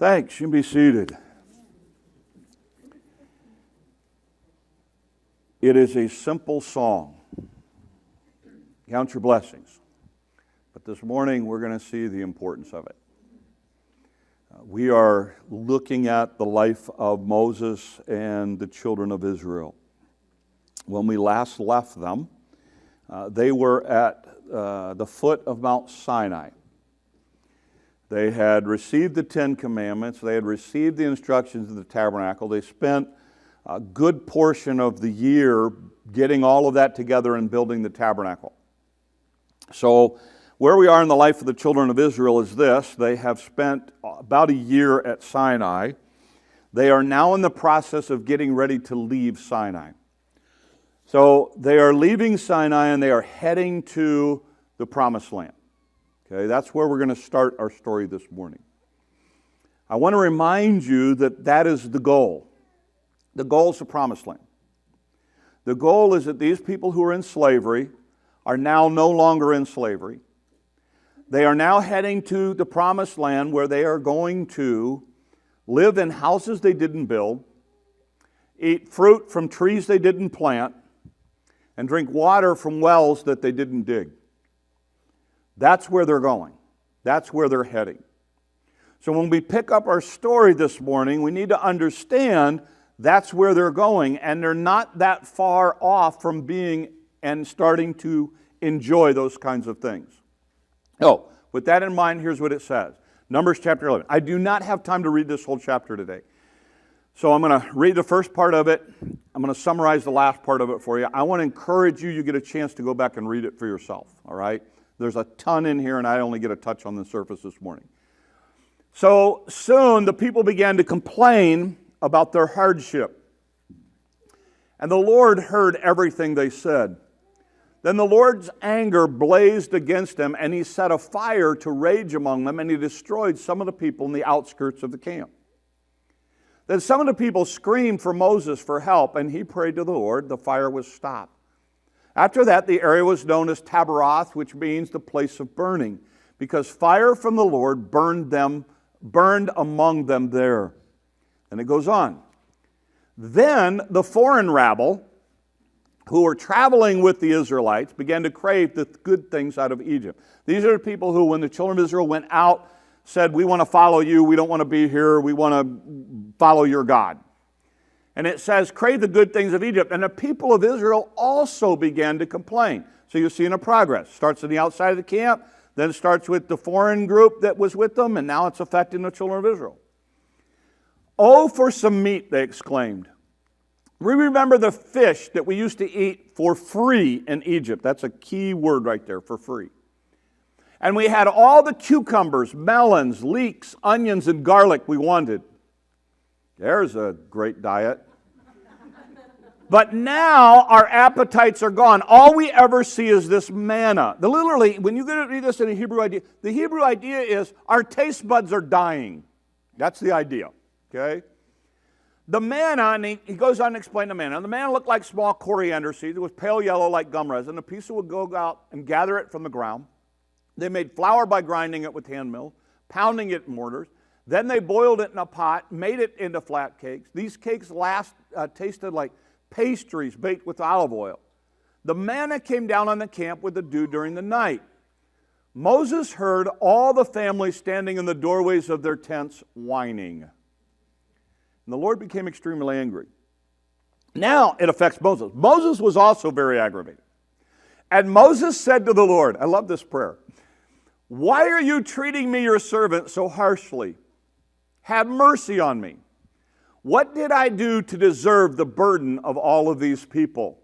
Thanks. You can be seated. It is a simple song. Count your blessings. But this morning we're going to see the importance of it. We are looking at the life of Moses and the children of Israel. When we last left them, they were at the foot of Mount Sinai. They had received the Ten Commandments. They had received the instructions of the tabernacle. They spent a good portion of the year getting all of that together and building the tabernacle. So where we are in the life of the children of Israel is this. They have spent about a year at Sinai. They are now in the process of getting ready to leave Sinai. So they are leaving Sinai and they are heading to the Promised Land. Okay, that's where we're going to start our story this morning. I want to remind you that that is the goal. The goal is the Promised Land. The goal is that these people who are in slavery are now no longer in slavery. They are now heading to the Promised Land where they are going to live in houses they didn't build, eat fruit from trees they didn't plant, and drink water from wells that they didn't dig. That's where they're going. That's where they're heading. So when we pick up our story this morning, we need to understand that's where they're going, and they're not that far off from being and starting to enjoy those kinds of things. Oh, with that in mind, here's what it says. Numbers chapter 11. I do not have time to read this whole chapter today. So I'm going to read the first part of it. I'm going to summarize the last part of it for you. I want to encourage you get a chance to go back and read it for yourself, all right? There's a ton in here, and I only get a touch on the surface this morning. So soon the people began to complain about their hardship. And the Lord heard everything they said. Then the Lord's anger blazed against them, and he set a fire to rage among them, and he destroyed some of the people in the outskirts of the camp. Then some of the people screamed for Moses for help, and he prayed to the Lord. The fire was stopped. After that, the area was known as Tabaroth, which means the place of burning, because fire from the Lord burned among them there. And it goes on. Then the foreign rabble, who were traveling with the Israelites, began to crave the good things out of Egypt. These are the people who, when the children of Israel went out, said, we want to follow you, we don't want to be here, we want to follow your God. And it says, crave the good things of Egypt. And the people of Israel also began to complain. So you're seeing a progress. Starts on the outside of the camp, then starts with the foreign group that was with them, and now it's affecting the children of Israel. Oh, for some meat, they exclaimed. We remember the fish that we used to eat for free in Egypt. That's a key word right there, for free. And we had all the cucumbers, melons, leeks, onions, and garlic we wanted. There's a great diet. But now our appetites are gone. All we ever see is this manna. Literally, when you read this in a Hebrew idea, the Hebrew idea is our taste buds are dying. That's the idea, okay? The manna, and he goes on to explain the manna. The manna looked like small coriander seeds. It was pale yellow like gum resin. The people would go out and gather it from the ground. They made flour by grinding it with hand mill, pounding it in mortars. Then they boiled it in a pot, made it into flat cakes. These cakes tasted like pastries baked with olive oil. The manna came down on the camp with the dew during the night. Moses heard all the families standing in the doorways of their tents whining. And the Lord became extremely angry. Now it affects Moses. Moses was also very aggravated. And Moses said to the Lord, I love this prayer, why are you treating me, your servant, so harshly? Have mercy on me. What did I do to deserve the burden of all of these people?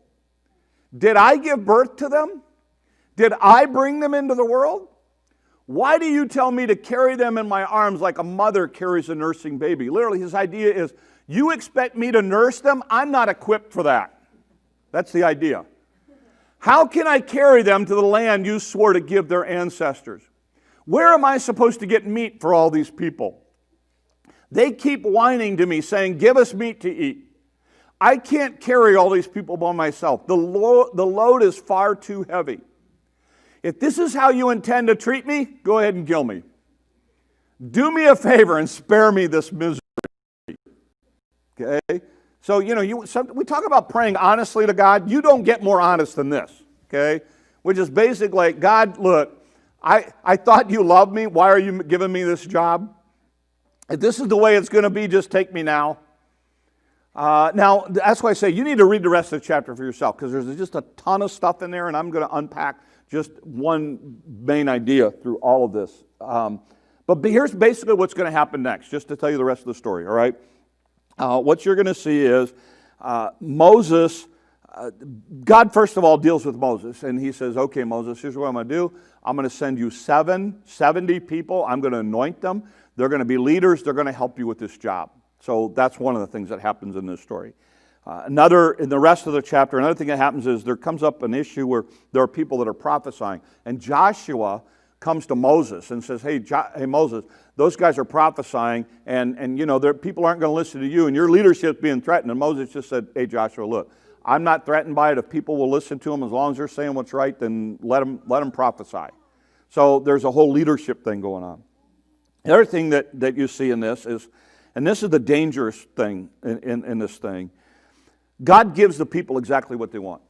Did I give birth to them? Did I bring them into the world? Why do you tell me to carry them in my arms like a mother carries a nursing baby? Literally, his idea is, you expect me to nurse them? I'm not equipped for that. That's the idea. How can I carry them to the land you swore to give their ancestors? Where am I supposed to get meat for all these people? They keep whining to me, saying, give us meat to eat. I can't carry all these people by myself. The load is far too heavy. If this is how you intend to treat me, go ahead and kill me. do me a favor and spare me this misery. Okay? So, we talk about praying honestly to God. You don't get more honest than this, okay? Which is basically, God, look, I thought you loved me. Why are you giving me this job? If this is the way it's going to be, just take me now. Now, that's why I say you need to read the rest of the chapter for yourself, because there's just a ton of stuff in there, and I'm going to unpack just one main idea through all of this. But here's basically what's going to happen next, just to tell you the rest of the story, all right? What you're going to see is Moses, God first of all deals with Moses, and he says, okay, Moses, here's what I'm going to do. I'm going to send you 70 people. I'm going to anoint them. They're going to be leaders. They're going to help you with this job. So that's one of the things that happens in this story. In the rest of the chapter, another thing that happens is there comes up an issue where there are people that are prophesying, and Joshua comes to Moses and says, hey Moses, those guys are prophesying, and people aren't going to listen to you, and your leadership's being threatened. And Moses just said, hey Joshua, look, I'm not threatened by it. If people will listen to them, as long as they're saying what's right, then let them prophesy. So there's a whole leadership thing going on. The other thing that you see in this is, and this is the dangerous thing in this thing, God gives the people exactly what they want.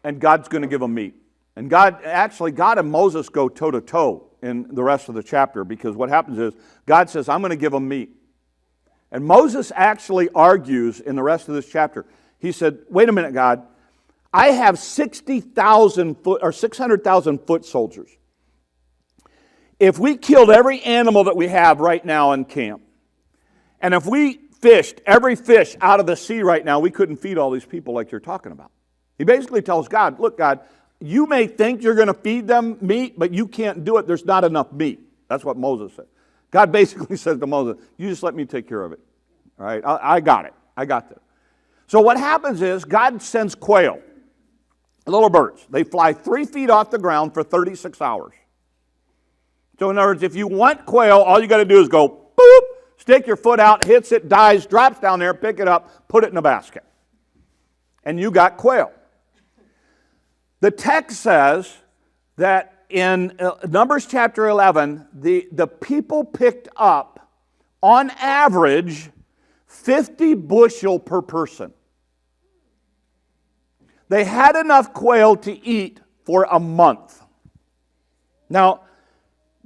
And God's going to give them meat. And God and Moses go toe-to-toe in the rest of the chapter, because what happens is God says, I'm going to give them meat. And Moses actually argues in the rest of this chapter. He said, wait a minute, God, I have 600,000 foot soldiers. If we killed every animal that we have right now in camp, and if we fished every fish out of the sea right now, we couldn't feed all these people like you're talking about. He basically tells God, look, God, you may think you're going to feed them meat, but you can't do it. There's not enough meat. That's what Moses said. God basically says to Moses, you just let me take care of it. All right, I got it. I got this. So what happens is God sends quail, little birds. They fly 3 feet off the ground for 36 hours. So in other words, if you want quail, all you got to do is go, boop, stick your foot out, hits it, dies, drops down there, pick it up, put it in a basket. And you got quail. The text says that in Numbers chapter 11, the people picked up, on average, 50 bushel per person. They had enough quail to eat for a month. Now,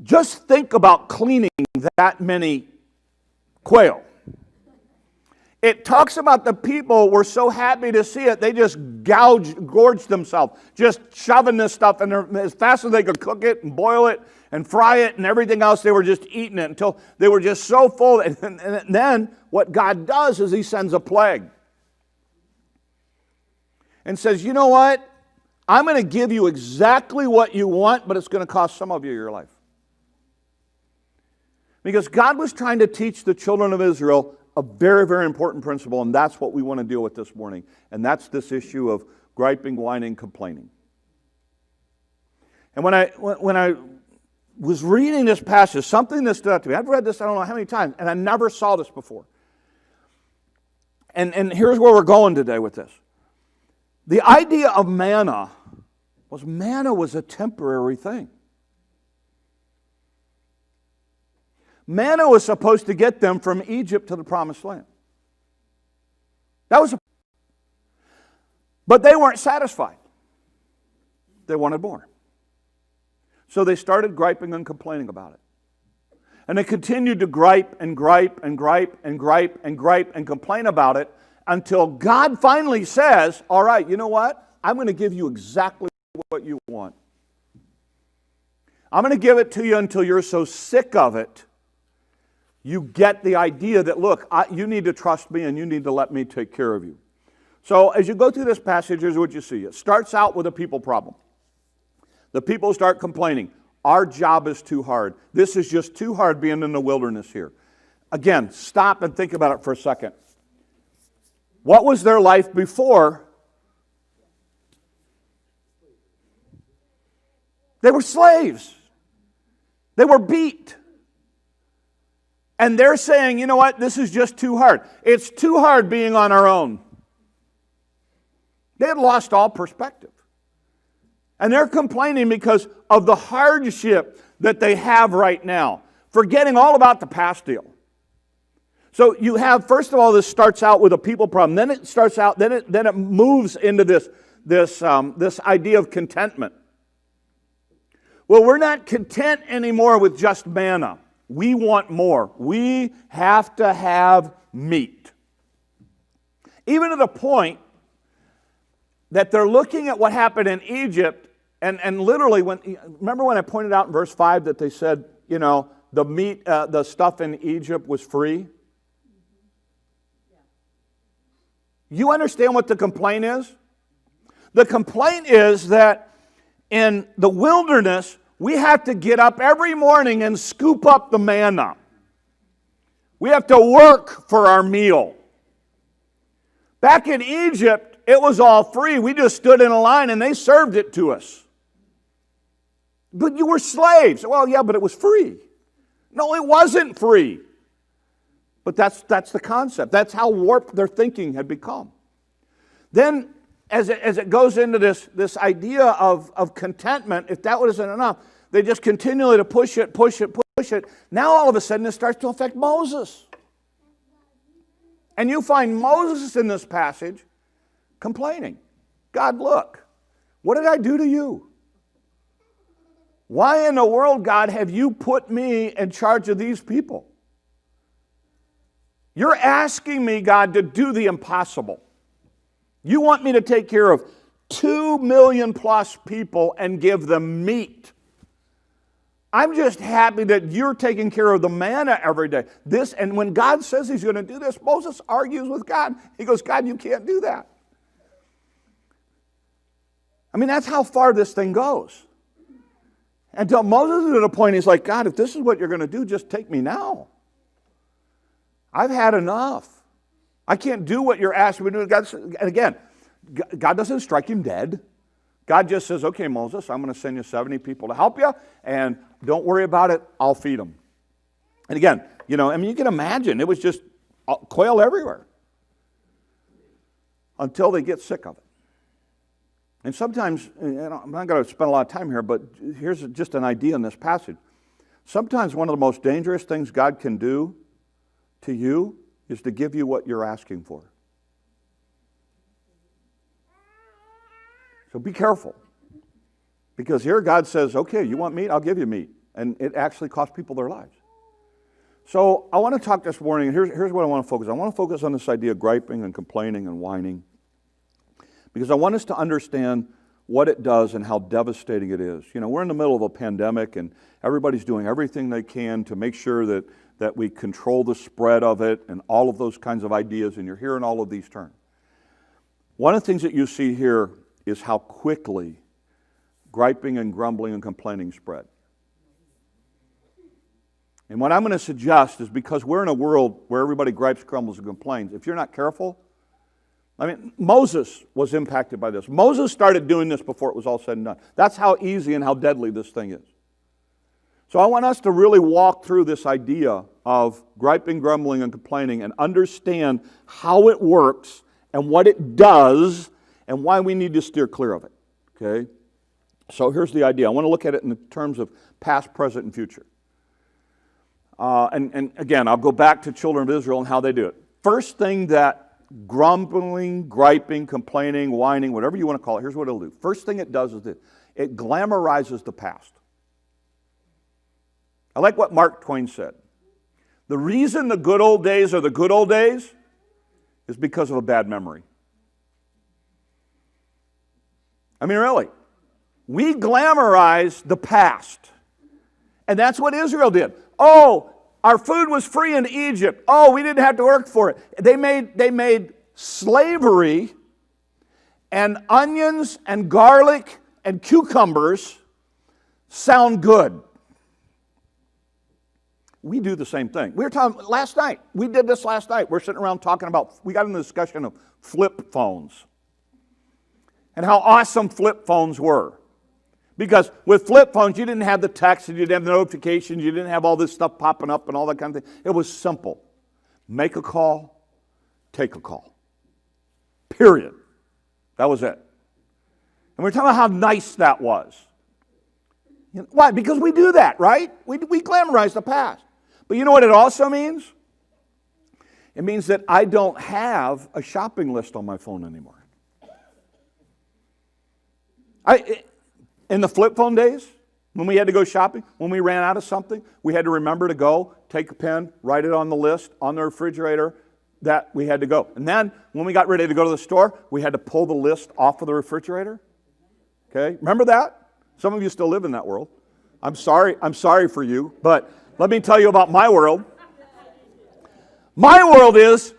just think about cleaning that many quail. It talks about the people were so happy to see it, they just gorged themselves, just shoving this stuff in there as fast as they could cook it and boil it and fry it and everything else. They were just eating it until they were just so full. And then what God does is he sends a plague and says, you know what? I'm going to give you exactly what you want, but it's going to cost some of you your life. Because God was trying to teach the children of Israel a very, very important principle, and that's what we want to deal with this morning. And that's this issue of griping, whining, complaining. And when I was reading this passage, something that stood out to me. I've read this I don't know how many times, and I never saw this before. And here's where we're going today with this. The idea of manna was a temporary thing. Manna was supposed to get them from Egypt to the Promised Land. But they weren't satisfied. They wanted more. So they started griping and complaining about it. And they continued to gripe and gripe and gripe and gripe and gripe and complain about it until God finally says, all right, you know what? I'm going to give you exactly what you want. I'm going to give it to you until you're so sick of it, you get the idea that, look, you need to trust me and you need to let me take care of you. So as you go through this passage, here's what you see. It starts out with a people problem. The people start complaining. Our job is too hard. This is just too hard being in the wilderness here. Again, stop and think about it for a second. What was their life before? They were slaves. They were beat. And they're saying, you know what, this is just too hard. It's too hard being on our own. They had lost all perspective. And they're complaining because of the hardship that they have right now, forgetting all about the past deal. So you have, first of all, this starts out with a people problem. Then it moves into this idea of contentment. Well, we're not content anymore with just manna. We want more. We have to have meat. Even to the point that they're looking at what happened in Egypt, and literally, remember when I pointed out in verse 5 that they said, the meat, the stuff in Egypt was free? You understand what the complaint is? The complaint is that in the wilderness, we have to get up every morning and scoop up the manna. We have to work for our meal. Back in Egypt, it was all free. We just stood in a line and they served it to us. But you were slaves. Well, yeah, but it was free. No, it wasn't free. But that's the concept. That's how warped their thinking had become. Then, as it goes into this idea of contentment, if that wasn't enough, they just continually to push it. Now all of a sudden it starts to affect Moses. And you find Moses in this passage complaining. God, look, what did I do to you? Why in the world, God, have you put me in charge of these people? You're asking me, God, to do the impossible. You want me to take care of 2 million plus people and give them meat. I'm just happy that you're taking care of the manna every day. And when God says he's going to do this, Moses argues with God. He goes, God, you can't do that. I mean, that's how far this thing goes. Until Moses is at a point, he's like, God, if this is what you're going to do, just take me now. I've had enough. I can't do what you're asking me to do. And again, God doesn't strike him dead. God just says, okay, Moses, I'm going to send you 70 people to help you, and don't worry about it, I'll feed them. And again, you can imagine, it was just quail everywhere until they get sick of it. And sometimes, I'm not going to spend a lot of time here, but here's just an idea in this passage. Sometimes one of the most dangerous things God can do to you is to give you what you're asking for. So be careful. Because here God says, okay, you want meat? I'll give you meat. And it actually costs people their lives. So I want to talk this morning, and here's what I want to focus on. I want to focus on this idea of griping and complaining and whining. Because I want us to understand what it does and how devastating it is. We're in the middle of a pandemic, and everybody's doing everything they can to make sure that we control the spread of it and all of those kinds of ideas, and you're hearing all of these terms. One of the things that you see here is how quickly griping and grumbling and complaining spread. And what I'm going to suggest is, because we're in a world where everybody gripes, grumbles, and complains, if you're not careful, Moses was impacted by this. Moses started doing this before it was all said and done. That's how easy and how deadly this thing is. So I want us to really walk through this idea of griping, grumbling, and complaining and understand how it works and what it does and why we need to steer clear of it. Okay? So here's the idea. I want to look at it in terms of past, present, and future. And again, I'll go back to children of Israel and how they do it. First thing that grumbling, griping, complaining, whining, whatever you want to call it, here's what it'll do. First thing it does is this. It glamorizes the past. I like what Mark Twain said. The reason the good old days are the good old days is because of a bad memory. Really. We glamorize the past. And that's what Israel did. Oh, our food was free in Egypt. Oh, we didn't have to work for it. They made slavery and onions and garlic and cucumbers sound good. We do the same thing. We were talking last night. We did this last night. We're sitting around talking about, we got into the discussion of flip phones and how awesome flip phones were. Because with flip phones, you didn't have the text, and you didn't have the notifications, you didn't have all this stuff popping up and all that kind of thing. It was simple. Make a call, take a call. Period. That was it. And we're talking about how nice that was. Why? Because we do that, right? We glamorize the past. But you know what it also means? It means that I don't have a shopping list on my phone anymore. In the flip phone days, when we had to go shopping, when we ran out of something, we had to remember to go, take a pen, write it on the list, on the refrigerator, that we had to go. And then, when we got ready to go to the store, we had to pull the list off of the refrigerator. Okay? Remember that? Some of you still live in that world. I'm sorry for you, but let me tell you about my world. My world is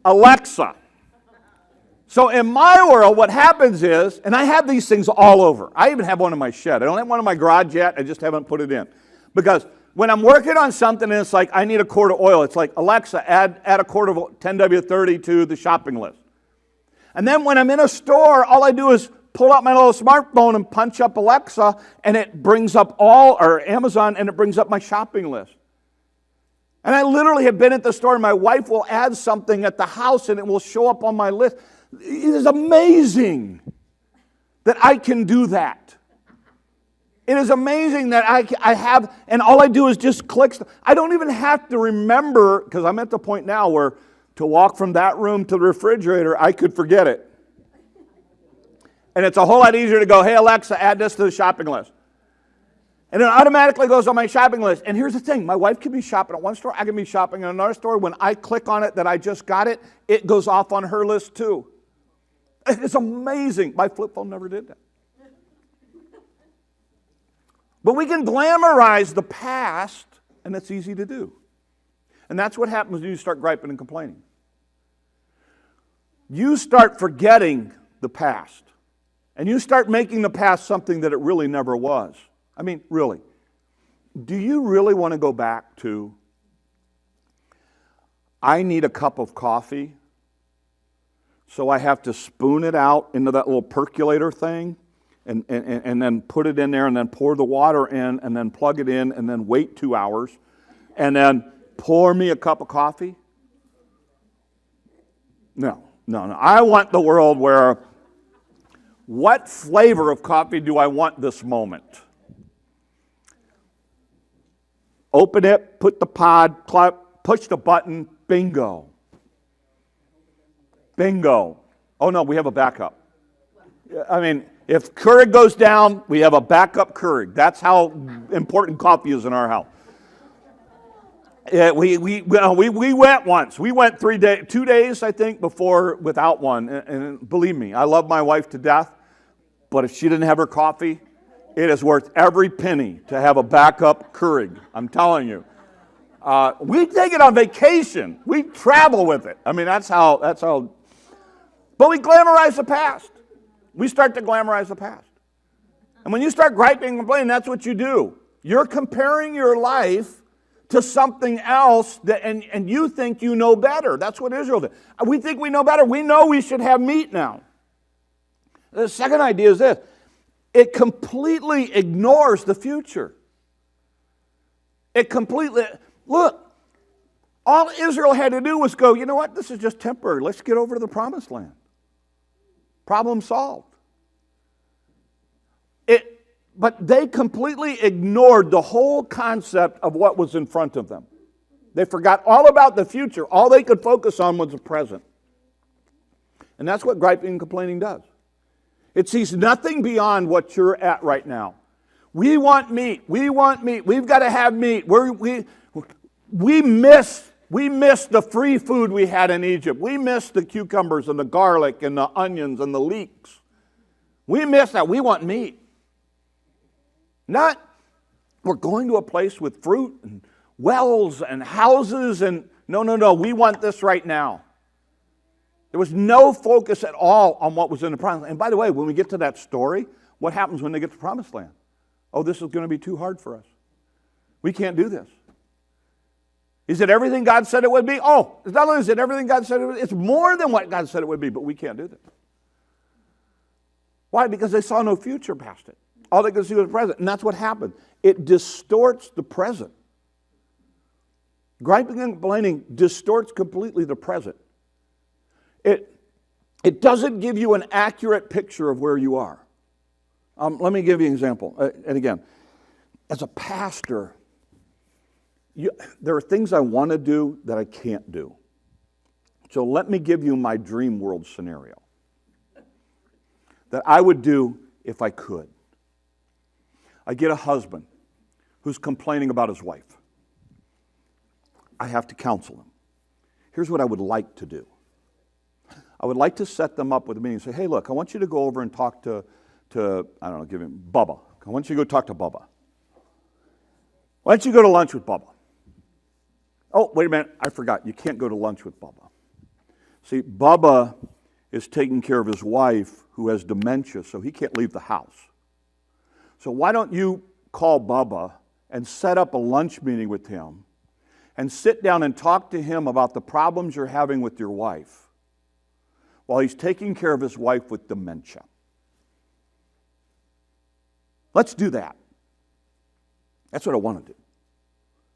Alexa. So in my world, what happens is, and I have these things all over. I even have one in my shed. I don't have one in my garage yet. I just haven't put it in. Because when I'm working on something and it's like, I need a quart of oil, it's like, Alexa, add a quart of 10W30 to the shopping list. And then when I'm in a store, all I do is pull out my little smartphone and punch up Alexa, and it brings up or Amazon, and it brings up my shopping list. And I literally have been at the store, and my wife will add something at the house, and it will show up on my list. It is amazing that I can do that. It is amazing that I have, and all I do is just click. I don't even have to remember, because I'm at the point now where to walk from that room to the refrigerator, I could forget it. And it's a whole lot easier to go, hey, Alexa, add this to the shopping list. And it automatically goes on my shopping list. And here's the thing. My wife can be shopping at one store. I can be shopping at another store. When I click on it that I just got it, it goes off on her list too. It's amazing. My flip phone never did that. But we can glamorize the past, and it's easy to do. And that's what happens when you start griping and complaining. You start forgetting the past. And you start making the past something that it really never was. I mean, really. Do you really want to go back to, I need a cup of coffee, so I have to spoon it out into that little percolator thing, and then put it in there, and then pour the water in, and then plug it in, and then wait 2 hours, and then pour me a cup of coffee? No. I want the world where, what flavor of coffee do I want this moment? Open it, put the pod, push the button, bingo. Bingo. Oh no, we have a backup. I mean, if Keurig goes down, we have a backup Keurig. That's how important coffee is in our house. Yeah, we went once. We went 2 days, I think, before without one. And believe me, I love my wife to death. But if she didn't have her coffee, it is worth every penny to have a backup Keurig. I'm telling you. We take it on vacation. We travel with it. I mean, that's how. But we glamorize the past. We start to glamorize the past. And when you start griping and complaining, that's what you do. You're comparing your life to something else, and you think you know better. That's what Israel did. We think we know better. We know we should have meat now. The second idea is this. It completely ignores the future. Look, all Israel had to do was go, you know what, this is just temporary. Let's get over to the promised land. Problem solved. But they completely ignored the whole concept of what was in front of them. They forgot all about the future. All they could focus on was the present. And that's what griping and complaining does. It sees nothing beyond what you're at right now. We want meat. We want meat. We've got to have meat. We miss the free food we had in Egypt. We miss the cucumbers and the garlic and the onions and the leeks. We miss that. We want meat. Not, we're going to a place with fruit and wells and houses and no. We want this right now. There was no focus at all on what was in the promised land. And by the way, when we get to that story, what happens when they get to the promised land? Oh, this is going to be too hard for us. We can't do this. Is it everything God said it would be? Oh, it's not only is it everything God said it would be, it's more than what God said it would be, but we can't do this. Why? Because they saw no future past it. All they could see was the present. And that's what happened. It distorts the present. Griping and complaining distorts completely the present. It doesn't give you an accurate picture of where you are. Let me give you an example. And again, as a pastor, there are things I want to do that I can't do. So let me give you my dream world scenario that I would do if I could. I get a husband who's complaining about his wife. I have to counsel him. Here's what I would like to do. I would like to set them up with a meeting and say, hey, look, I want you to go over and talk to I don't know, give him Bubba. I want you to go talk to Bubba. Why don't you go to lunch with Bubba? Oh, wait a minute, I forgot. You can't go to lunch with Bubba. See, Bubba is taking care of his wife who has dementia, so he can't leave the house. So why don't you call Bubba and set up a lunch meeting with him and sit down and talk to him about the problems you're having with your wife while he's taking care of his wife with dementia. Let's do that. That's what I want to do.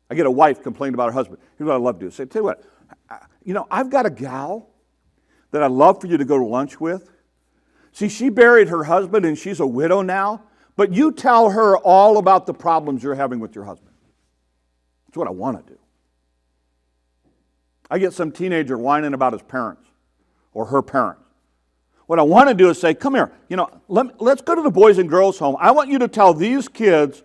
I get a wife complaining about her husband. Here's what I love to do. Say, tell you what, I've got a gal that I'd love for you to go to lunch with. See, she buried her husband and she's a widow now, but you tell her all about the problems you're having with your husband. That's what I want to do. I get some teenager whining about his parents or her parents. What I want to do is say, come here, let's go to the boys and girls home. I want you to tell these kids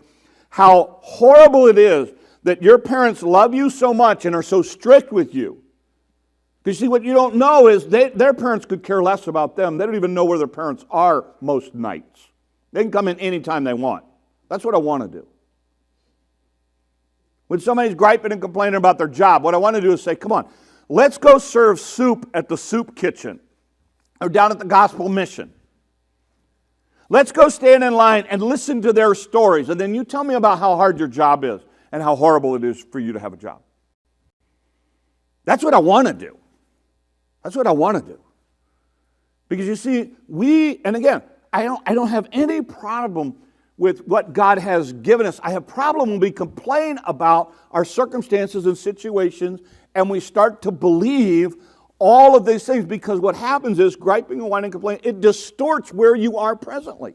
how horrible it is that your parents love you so much and are so strict with you. Because see, what you don't know is their parents could care less about them. They don't even know where their parents are most nights. They can come in anytime they want. That's what I want to do. When somebody's griping and complaining about their job, what I want to do is say, come on, let's go serve soup at the soup kitchen or down at the gospel mission. Let's go stand in line and listen to their stories, and then you tell me about how hard your job is and how horrible it is for you to have a job. That's what I want to do. That's what I want to do. Because you see, and again, I don't have any problem with what God has given us. I have problem when we complain about our circumstances and situations and we start to believe all of these things, because what happens is griping and whining and complaining, it distorts where you are presently.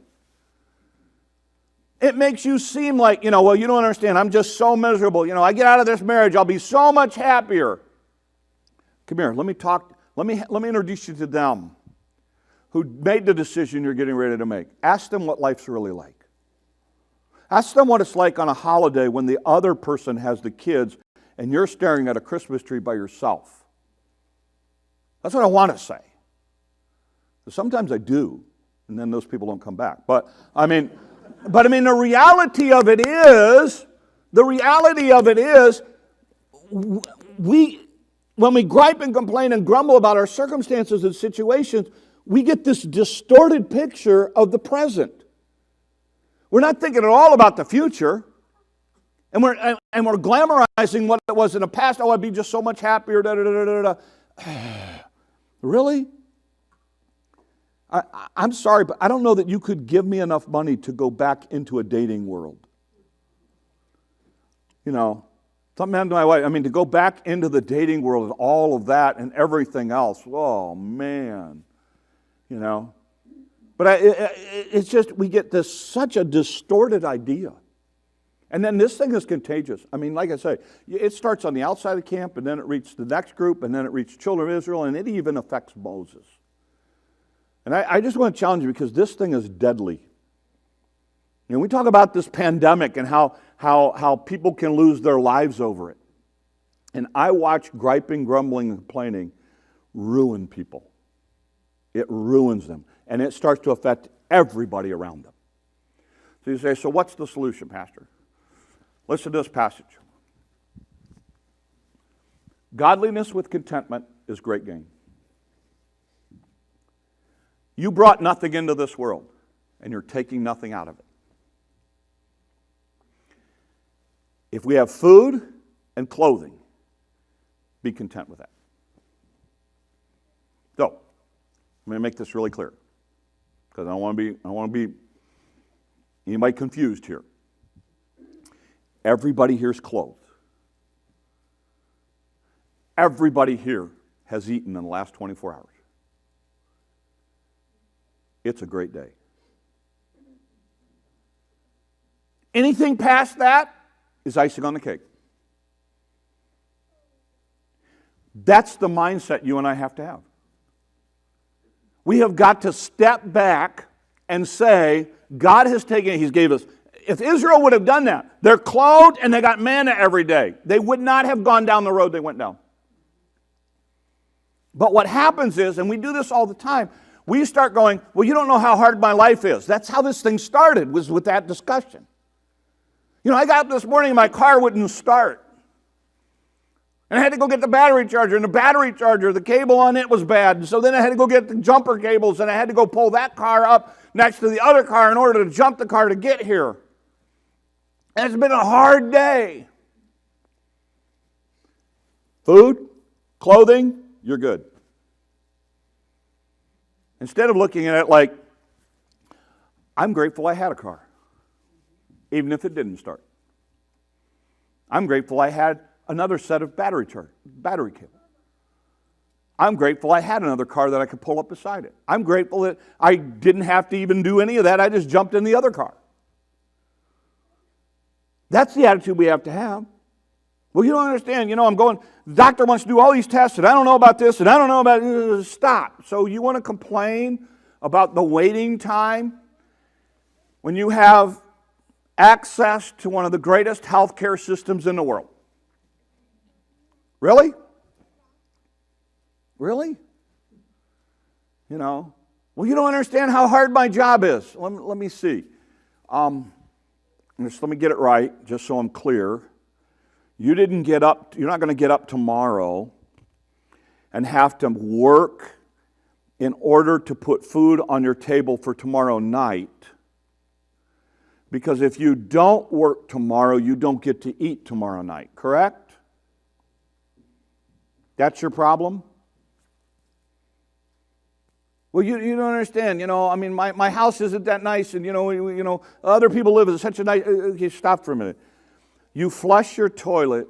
It makes you seem like, well, you don't understand. I'm just so miserable. I get out of this marriage, I'll be so much happier. Come here, let me talk. Let me introduce you to them who made the decision you're getting ready to make. Ask them what life's really like. Ask them what it's like on a holiday when the other person has the kids and you're staring at a Christmas tree by yourself. That's what I want to say. Sometimes I do, and then those people don't come back. But I mean, the reality of it is, when we gripe and complain and grumble about our circumstances and situations, we get this distorted picture of the present. We're not thinking at all about the future, and we're glamorizing what it was in the past. Oh, I'd be just so much happier. Da, da, da, da, da. Really? I'm sorry, but I don't know that you could give me enough money to go back into a dating world. Something happened to my wife. To go back into the dating world and all of that and everything else. Oh, man. But it's just, we get such a distorted idea. And then this thing is contagious. Like I say, it starts on the outside of the camp, and then it reaches the next group, and then it reaches children of Israel, and it even affects Moses. And I just want to challenge you, because this thing is deadly. We talk about this pandemic and how people can lose their lives over it. And I watch griping, grumbling, and complaining ruin people. It ruins them. And it starts to affect everybody around them. So you say, so what's the solution, Pastor? Listen to this passage. Godliness with contentment is great gain. You brought nothing into this world, and you're taking nothing out of it. If we have food and clothing, be content with that. So, I'm going to make this really clear, because I don't want to be anybody confused here. Everybody here is clothed. Everybody here has eaten in the last 24 hours. It's a great day. Anything past that is icing on the cake. That's the mindset you and I have to have. We have got to step back and say, God has taken, He's gave us. If Israel would have done that, they're clothed and they got manna every day, they would not have gone down the road they went down. But what happens is, and we do this all the time, we start going, well, you don't know how hard my life is. That's how this thing started, was with that discussion. You know, I got up this morning and my car wouldn't start. And I had to go get the battery charger, and the battery charger, the cable on it was bad. And so then I had to go get the jumper cables, and I had to go pull that car up next to the other car in order to jump the car to get here. And it's been a hard day. Food, clothing, you're good. Instead of looking at it like, I'm grateful I had a car, even if it didn't start. I'm grateful I had another set of battery cable. I'm grateful I had another car that I could pull up beside it. I'm grateful that I didn't have to even do any of that. I just jumped in the other car. That's the attitude we have to have. Well, you don't understand. You know, the doctor wants to do all these tests, and I don't know about this, and I don't know about stop. So you want to complain about the waiting time when you have access to one of the greatest healthcare systems in the world? Really? Really? You know, well, you don't understand how hard my job is. Let me see. Just let me get it right, just so I'm clear. You're not going to get up tomorrow and have to work in order to put food on your table for tomorrow night. Because if you don't work tomorrow, you don't get to eat tomorrow night, correct? That's your problem? Well, you don't understand. You know, I mean, my house isn't that nice, and you know, other people live in such a nice. Okay, stop for a minute. You flush your toilet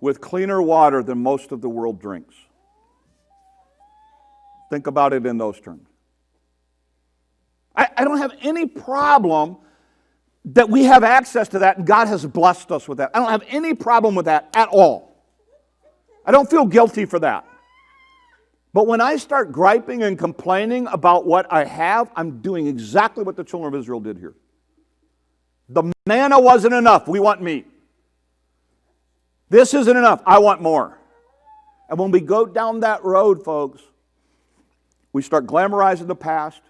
with cleaner water than most of the world drinks. Think about it in those terms. I don't have any problem that we have access to that, and God has blessed us with that. I don't have any problem with that at all. I don't feel guilty for that. But when I start griping and complaining about what I have, I'm doing exactly what the children of Israel did here. The manna wasn't enough. We want meat. This isn't enough. I want more. And when we go down that road, folks, we start glamorizing the past,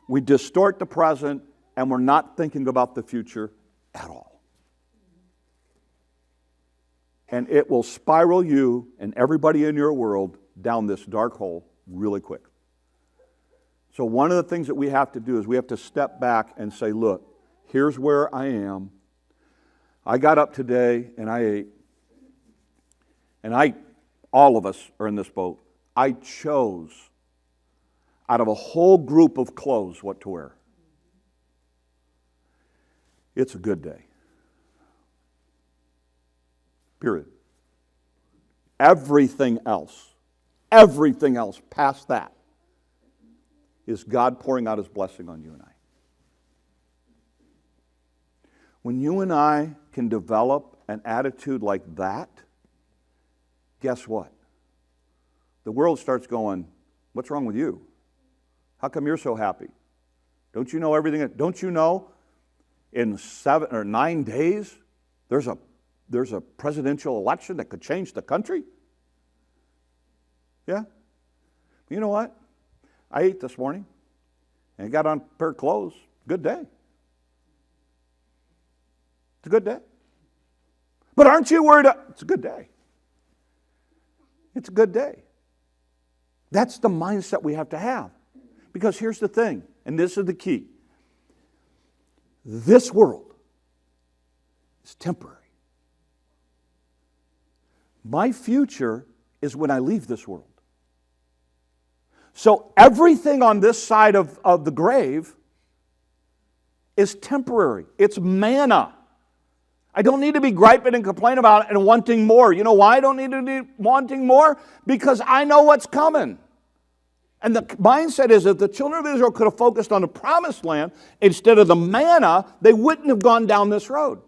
we distort the present, and we're not thinking about the future at all. And it will spiral you and everybody in your world down this dark hole really quick. So one of the things that we have to do is we have to step back and say, look, here's where I am. I got up today and I ate. And all of us are in this boat. I chose out of a whole group of clothes what to wear. It's a good day. Period. Everything else past that is God pouring out His blessing on you and I. When you and I can develop an attitude like that, guess what? The world starts going, what's wrong with you? How come you're so happy? Don't you know everything? Don't you know in 7 or 9 days there's a presidential election that could change the country? Yeah? You know what? I ate this morning and got on a pair of clothes. Good day. It's a good day. But aren't you worried? It's a good day. It's a good day. That's the mindset we have to have. Because here's the thing, and this is the key. This world is temporary. My future is when I leave this world. So everything on this side of the grave is temporary. It's manna. I don't need to be griping and complaining about it and wanting more. You know why I don't need to be wanting more? Because I know what's coming. And the mindset is that the children of Israel could have focused on the promised land instead of the manna, they wouldn't have gone down this road.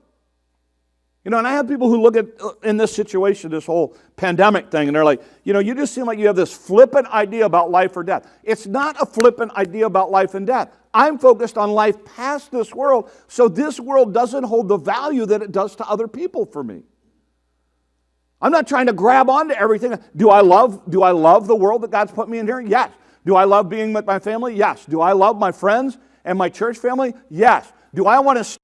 You know, and I have people who look at, in this situation, this whole pandemic thing, and they're like, you know, you just seem like you have this flippant idea about life or death. It's not a flippant idea about life and death. I'm focused on life past this world, so this world doesn't hold the value that it does to other people for me. I'm not trying to grab onto everything. Do I love the world that God's put me in here? Yes. Do I love being with my family? Yes. Do I love my friends and my church family? Yes. Do I want to